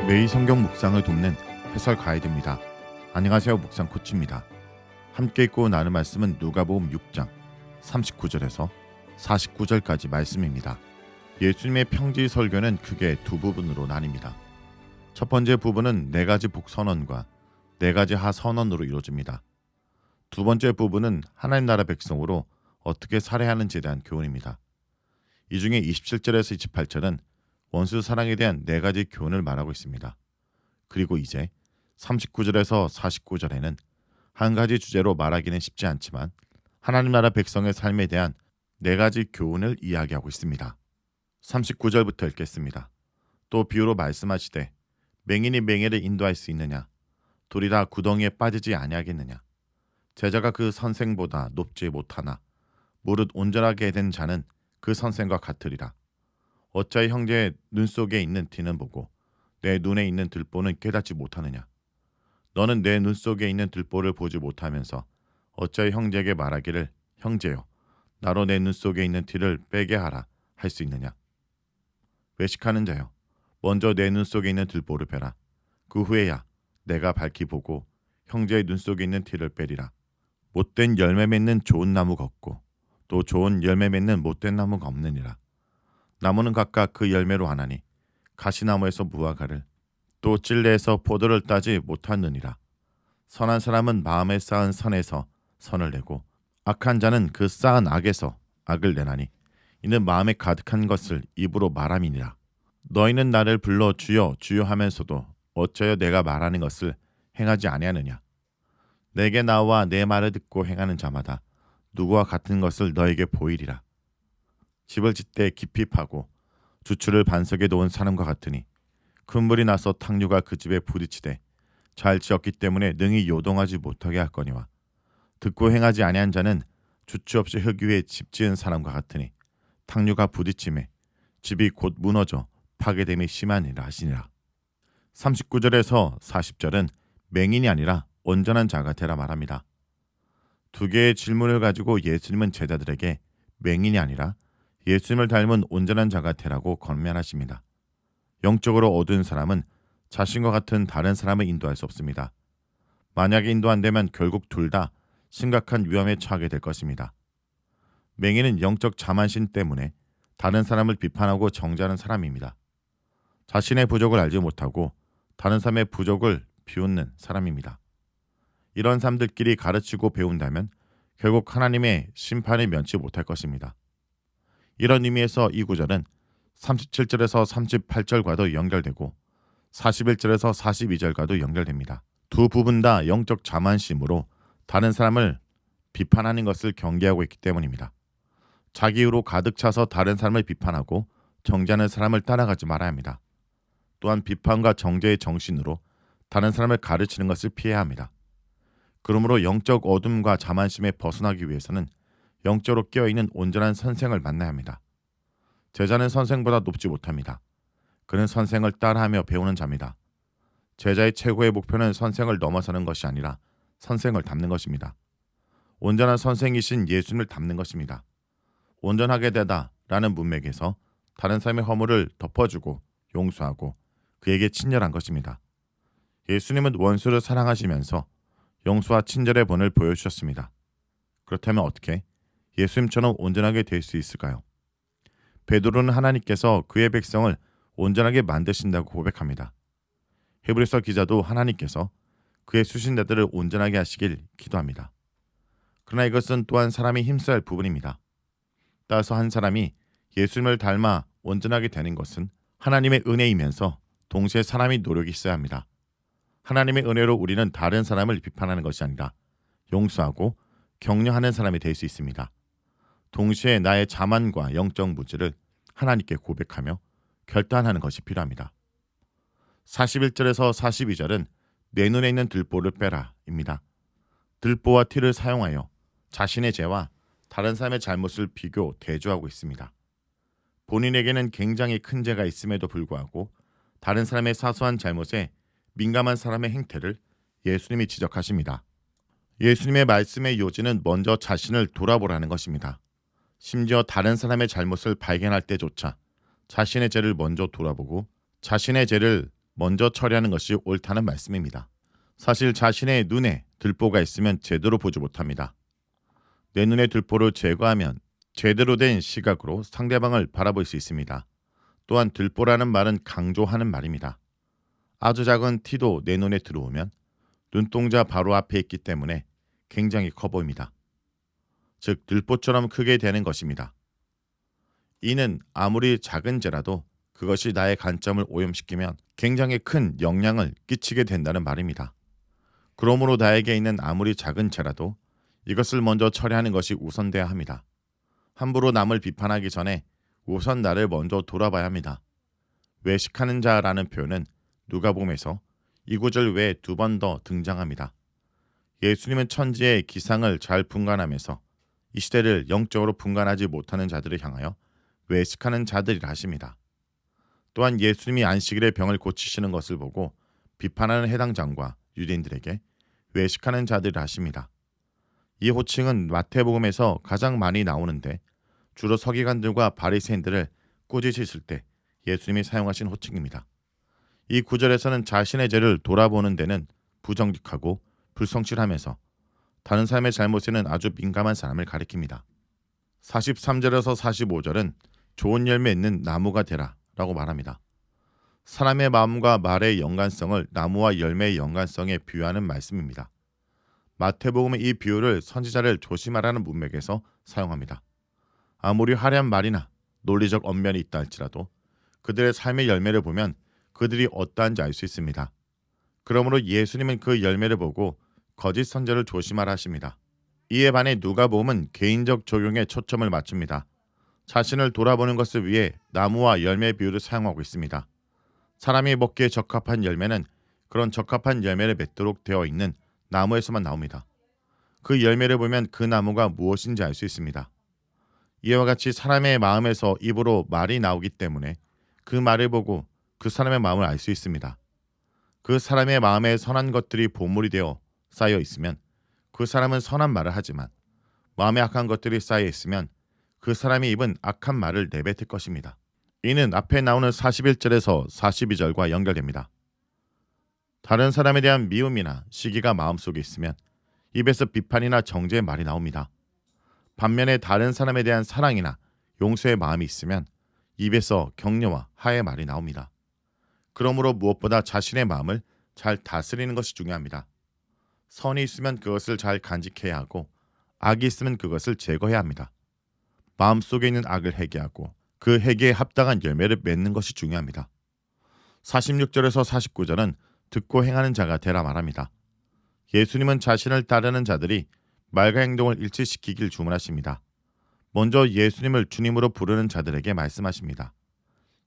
매일 성경 묵상을 돕는 해설 가이드입니다. 안녕하세요. 묵상 코치입니다. 함께 읽고 나눌 말씀은 누가복음 6장 39절에서 49절까지 말씀입니다. 예수님의 평지 설교는 크게 두 부분으로 나뉩니다. 첫 번째 부분은 네 가지 복선언과 네 가지 하선언으로 이루어집니다. 두 번째 부분은 하나님 나라 백성으로 어떻게 살아야하는지에 대한 교훈입니다. 이 중에 27절에서 28절은 원수 사랑에 대한 네 가지 교훈을 말하고 있습니다. 그리고 이제 39절에서 49절에는 한 가지 주제로 말하기는 쉽지 않지만 하나님 나라 백성의 삶에 대한 네 가지 교훈을 이야기하고 있습니다. 39절부터 읽겠습니다. 또 비유로 말씀하시되 맹인이 맹인을 인도할 수 있느냐? 둘이 다 구덩이에 빠지지 아니하겠느냐? 제자가 그 선생보다 높지 못하나 무릇 온전하게 된 자는 그 선생과 같으리라. 어찌하여 형제의 눈 속에 있는 티는 보고 내 눈에 있는 들보는 깨닫지 못하느냐? 너는 내 눈 속에 있는 들보를 보지 못하면서 어찌하여 형제에게 말하기를 형제여 나로 내 눈 속에 있는 티를 빼게 하라 할 수 있느냐? 외식하는 자여 먼저 내 눈 속에 있는 들보를 빼라. 그 후에야 내가 밝히 보고 형제의 눈 속에 있는 티를 빼리라. 못된 열매 맺는 좋은 나무가 없고 또 좋은 열매 맺는 못된 나무가 없느니라. 나무는 각각 그 열매로 하나니 가시나무에서 무화과를 또 찔레에서 포도를 따지 못하느니라. 선한 사람은 마음에 쌓은 선에서 선을 내고 악한 자는 그 쌓은 악에서 악을 내나니 이는 마음에 가득한 것을 입으로 말함이니라. 너희는 나를 불러 주여 주여 하면서도 어찌하여 내가 말하는 것을 행하지 아니하느냐? 내게 나와 내 말을 듣고 행하는 자마다 누구와 같은 것을 너에게 보이리라. 집을 짓되 깊이 파고 주추를 반석에 놓은 사람과 같으니 큰 물이 나서 탕류가 그 집에 부딪히되 잘 지었기 때문에 능히 요동하지 못하게 할 거니와 듣고 행하지 아니한 자는 주추 없이 흙 위에 집 지은 사람과 같으니 탕류가 부딪힘에 집이 곧 무너져 파괴됨이 심하니라 하시니라. 39절에서 40절은 맹인이 아니라 온전한 자가 되라 말합니다. 두 개의 질문을 가지고 예수님은 제자들에게 맹인이 아니라 예수님을 닮은 온전한 자가 되라고 권면하십니다. 영적으로 어두운 사람은 자신과 같은 다른 사람을 인도할 수 없습니다. 만약에 인도 안 되면 결국 둘 다 심각한 위험에 처하게 될 것입니다. 맹인은 영적 자만심 때문에 다른 사람을 비판하고 정죄하는 사람입니다. 자신의 부족을 알지 못하고 다른 사람의 부족을 비웃는 사람입니다. 이런 사람들끼리 가르치고 배운다면 결국 하나님의 심판을 면치 못할 것입니다. 이런 의미에서 이 구절은 37절에서 38절과도 연결되고 41절에서 42절과도 연결됩니다. 두 부분 다 영적 자만심으로 다른 사람을 비판하는 것을 경계하고 있기 때문입니다. 자기 이유로 가득 차서 다른 사람을 비판하고 정죄하는 사람을 따라가지 말아야 합니다. 또한 비판과 정죄의 정신으로 다른 사람을 가르치는 것을 피해야 합니다. 그러므로 영적 어둠과 자만심에 벗어나기 위해서는 영적으로 깨어있는 온전한 선생을 만나야 합니다. 제자는 선생보다 높지 못합니다. 그는 선생을 따라하며 배우는 자입니다. 제자의 최고의 목표는 선생을 넘어서는 것이 아니라 선생을 닮는 것입니다. 온전한 선생이신 예수님을 닮는 것입니다. 온전하게 되다 라는 문맥에서 다른 사람의 허물을 덮어주고 용서하고 그에게 친절한 것입니다. 예수님은 원수를 사랑하시면서 용서와 친절의 본을 보여주셨습니다. 그렇다면 어떻게 예수님처럼 온전하게 될 수 있을까요? 베드로는 하나님께서 그의 백성을 온전하게 만드신다고 고백합니다. 히브리서 기자도 하나님께서 그의 수신자들을 온전하게 하시길 기도합니다. 그러나 이것은 또한 사람이 힘써야 할 부분입니다. 따라서 한 사람이 예수님을 닮아 온전하게 되는 것은 하나님의 은혜이면서 동시에 사람의 노력이 있어야 합니다. 하나님의 은혜로 우리는 다른 사람을 비판하는 것이 아니라 용서하고 격려하는 사람이 될 수 있습니다. 동시에 나의 자만과 영적 무지를 하나님께 고백하며 결단하는 것이 필요합니다. 41절에서 42절은 내 눈에 있는 들보를 빼라입니다. 들보와 티를 사용하여 자신의 죄와 다른 사람의 잘못을 비교, 대조하고 있습니다. 본인에게는 굉장히 큰 죄가 있음에도 불구하고 다른 사람의 사소한 잘못에 민감한 사람의 행태를 예수님이 지적하십니다. 예수님의 말씀의 요지는 먼저 자신을 돌아보라는 것입니다. 심지어 다른 사람의 잘못을 발견할 때조차 자신의 죄를 먼저 돌아보고 자신의 죄를 먼저 처리하는 것이 옳다는 말씀입니다. 사실 자신의 눈에 들보가 있으면 제대로 보지 못합니다. 내 눈의 들보를 제거하면 제대로 된 시각으로 상대방을 바라볼 수 있습니다. 또한 들보라는 말은 강조하는 말입니다. 아주 작은 티도 내 눈에 들어오면 눈동자 바로 앞에 있기 때문에 굉장히 커 보입니다. 즉 들보처럼 크게 되는 것입니다. 이는 아무리 작은 죄라도 그것이 나의 관점을 오염시키면 굉장히 큰 영향을 끼치게 된다는 말입니다. 그러므로 나에게 있는 아무리 작은 죄라도 이것을 먼저 처리하는 것이 우선돼야 합니다. 함부로 남을 비판하기 전에 우선 나를 먼저 돌아봐야 합니다. 외식하는 자라는 표현은 누가복음에서 이 구절 외에 2번 더 등장합니다. 예수님은 천지의 기상을 잘 분간하면서 이 시대를 영적으로 분간하지 못하는 자들을 향하여 외식하는 자들이라 하십니다. 또한 예수님이 안식일에 병을 고치시는 것을 보고 비판하는 해당장과 유대인들에게 외식하는 자들이라 하십니다. 이 호칭은 마태복음에서 가장 많이 나오는데 주로 서기관들과 바리새인들을 꾸짖으실 때 예수님이 사용하신 호칭입니다. 이 구절에서는 자신의 죄를 돌아보는 데는 부정직하고 불성실하면서 다른 사람의 잘못에는 아주 민감한 사람을 가리킵니다. 43절에서 45절은 좋은 열매 있는 나무가 되라 라고 말합니다. 사람의 마음과 말의 연관성을 나무와 열매의 연관성에 비유하는 말씀입니다. 마태복음은 이 비유를 선지자를 조심하라는 문맥에서 사용합니다. 아무리 화려한 말이나 논리적 언변이 있다 할지라도 그들의 삶의 열매를 보면 그들이 어떠한지 알 수 있습니다. 그러므로 예수님은 그 열매를 보고 거짓 선지자를 조심하라 하십니다. 이에 반해 누가복음은 개인적 적용에 초점을 맞춥니다. 자신을 돌아보는 것을 위해 나무와 열매 비유를 사용하고 있습니다. 사람이 먹기에 적합한 열매는 그런 적합한 열매를 맺도록 되어 있는 나무에서만 나옵니다. 그 열매를 보면 그 나무가 무엇인지 알 수 있습니다. 이와 같이 사람의 마음에서 입으로 말이 나오기 때문에 그 말을 보고 그 사람의 마음을 알 수 있습니다. 그 사람의 마음에 선한 것들이 보물이 되어 쌓여 있으면 그 사람은 선한 말을 하지만 마음에 악한 것들이 쌓여 있으면 그 사람의 입은 악한 말을 내뱉을 것입니다. 이는 앞에 나오는 41절에서 42절과 연결됩니다. 다른 사람에 대한 미움이나 시기가 마음속에 있으면 입에서 비판이나 정죄의 말이 나옵니다. 반면에 다른 사람에 대한 사랑이나 용서의 마음이 있으면 입에서 격려와 하의 말이 나옵니다. 그러므로 무엇보다 자신의 마음을 잘 다스리는 것이 중요합니다. 선이 있으면 그것을 잘 간직해야 하고 악이 있으면 그것을 제거해야 합니다. 마음속에 있는 악을 해결하고 그 해결에 합당한 열매를 맺는 것이 중요합니다. 46절에서 49절은 듣고 행하는 자가 되라 말합니다. 예수님은 자신을 따르는 자들이 말과 행동을 일치시키길 주문하십니다. 먼저 예수님을 주님으로 부르는 자들에게 말씀하십니다.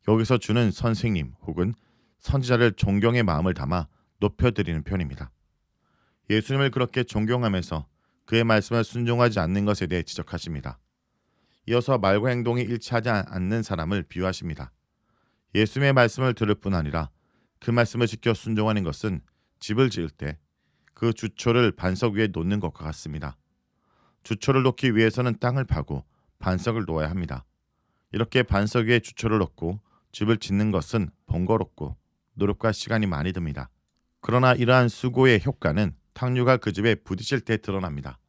여기서 주는 선생님 혹은 선지자를 존경의 마음을 담아 높여드리는 편입니다. 예수님을 그렇게 존경하면서 그의 말씀을 순종하지 않는 것에 대해 지적하십니다. 이어서 말과 행동이 일치하지 않는 사람을 비유하십니다. 예수님의 말씀을 들을 뿐 아니라 그 말씀을 지켜 순종하는 것은 집을 지을 때 그 주초를 반석 위에 놓는 것과 같습니다. 주초를 놓기 위해서는 땅을 파고 반석을 놓아야 합니다. 이렇게 반석 위에 주초를 놓고 집을 짓는 것은 번거롭고 노력과 시간이 많이 듭니다. 그러나 이러한 수고의 효과는 탕류가 그 집에 부딪힐 때 드러납니다.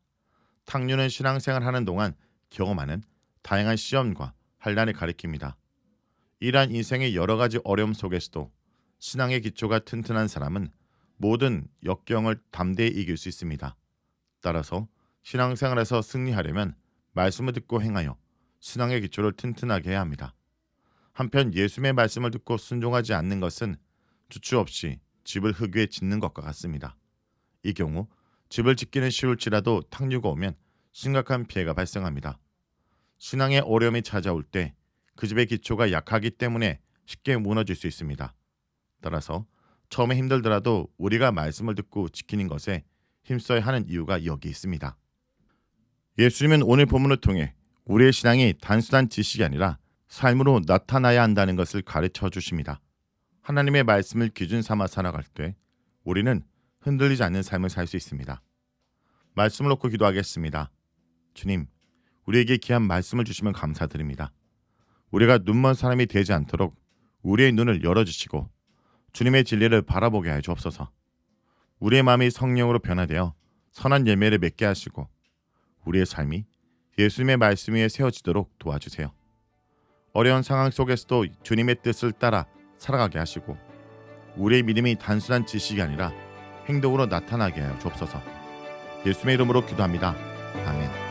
탕류는 신앙생활 하는 동안 경험하는 다양한 시험과 환난을 가리킵니다. 이러한 인생의 여러 가지 어려움 속에서도 신앙의 기초가 튼튼한 사람은 모든 역경을 담대히 이길 수 있습니다. 따라서 신앙생활에서 승리하려면 말씀을 듣고 행하여 신앙의 기초를 튼튼하게 해야 합니다. 한편 예수님의 말씀을 듣고 순종하지 않는 것은 주추 없이 집을 흙 위에 짓는 것과 같습니다. 이 경우 집을 짓기는 쉬울지라도 탕류가 오면 심각한 피해가 발생합니다. 신앙의 어려움이 찾아올 때 그 집의 기초가 약하기 때문에 쉽게 무너질 수 있습니다. 따라서 처음에 힘들더라도 우리가 말씀을 듣고 지키는 것에 힘써야 하는 이유가 여기 있습니다. 예수님은 오늘 본문을 통해 우리의 신앙이 단순한 지식이 아니라 삶으로 나타나야 한다는 것을 가르쳐 주십니다. 하나님의 말씀을 기준 삼아 살아갈 때 우리는 흔들리지 않는 삶을 살 수 있습니다. 말씀을 놓고 기도하겠습니다. 주님, 우리에게 귀한 말씀을 주시면 감사드립니다. 우리가 눈먼 사람이 되지 않도록 우리의 눈을 열어주시고 주님의 진리를 바라보게 하여 주옵소서. 우리의 마음이 성령으로 변화되어 선한 열매를 맺게 하시고 우리의 삶이 예수님의 말씀 위에 세워지도록 도와주세요. 어려운 상황 속에서도 주님의 뜻을 따라 살아가게 하시고 우리의 믿음이 단순한 지식이 아니라 행동으로 나타나게 하여 주옵소서. 예수님의 이름으로 기도합니다. 아멘.